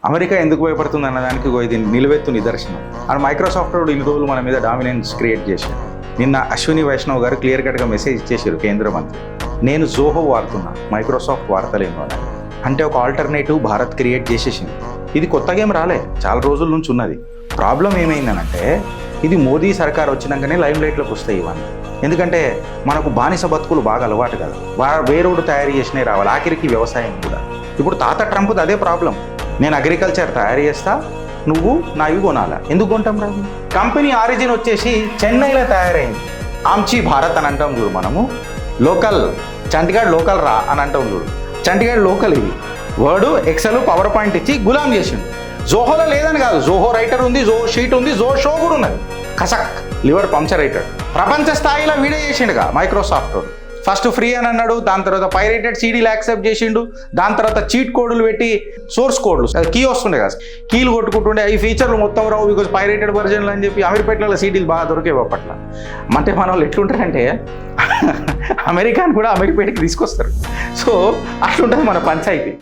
America ఎందుకు భయపడుతుంది అన్నదానికి ఇది నిలువెత్తు నిదర్శనం. అండ్ మైక్రోసాఫ్ట్ ఇన్ని రోజులు మన మీద డామినెన్స్ క్రియేట్ చేశారు. నిన్న అశ్విని వైష్ణవ్ గారు క్లియర్ కట్గా మెసేజ్ ఇచ్చేసారు కేంద్ర మంత్రి, నేను జోహో వాడుతున్నా, మైక్రోసాఫ్ట్ వాడతలేను అని. అంటే ఒక ఆల్టర్నేటివ్ భారత్ క్రియేట్ చేసేసింది. ఇది కొత్తగా ఏం రాలే, చాలా రోజుల నుంచి ఉన్నది. ప్రాబ్లం ఏమైందనంటే ఇది మోదీ సర్కార్ వచ్చినాకనే లైమ్ లైట్లోకి వస్తాయి ఇవన్నీ. ఎందుకంటే మనకు బానిస బతుకులు బాగా అలవాటు కదా, వేరోడు తయారు చేసినవి రావాలి, ఆఖరికి వ్యవసాయం కూడా. ఇప్పుడు తాత ట్రంప్ది అదే ప్రాబ్లం, నేను అగ్రికల్చర్ తయారు చేస్తా, నువ్వు నావి కొనాలా. ఎందుకు కొంటాం రాదు? కంపెనీ ఆరిజిన్ వచ్చేసి చెన్నైలో తయారైంది. ఆమ్చి భారత్ అని అంటాం చూడు మనము, లోకల్ చంటిగాడ్ లోకల్ రా అని అంటాం చూడు, చంటిగాడ్ లోకల్. ఇది వర్డ్ ఎక్సెల్ పవర్ పాయింట్ ఇచ్చి గులాం చేసిండు. జోహోలో లేదని కాదు, జోహో రైటర్ ఉంది, జోహో షీట్ ఉంది, జోహో షో కూడా ఉన్నది. కసక్ లివర్ పంక్చర్ అవుతాడు. ప్రపంచ స్థాయిలో వీడియో చేసిండుగా మైక్రోసాఫ్ట్. ఫస్ట్ ఫ్రీ అని అన్నాడు, దాని తర్వాత పైరేటెడ్ సీడీలు యాక్సెప్ట్ చేసిండు, దాని తర్వాత చీట్ కోడ్లు పెట్టి సోర్స్ కోడ్లు కీ వస్తుండే కదా, కీలు కొట్టుకుంటుండే, ఈ ఫీచర్లు మొత్తం రావు బికాజ్ పైరేటెడ్ వర్జన్లు అని చెప్పి అమీర్పేటలో సీడీలు బాగా దొరికేవి అప్పట్లో. అంటే మన వాళ్ళు ఎట్లుంటారంటే అమెరికాని కూడా అమీర్పేటకి తీసుకొస్తారు. సో అట్లుంటుంది మన పంచాయతీ.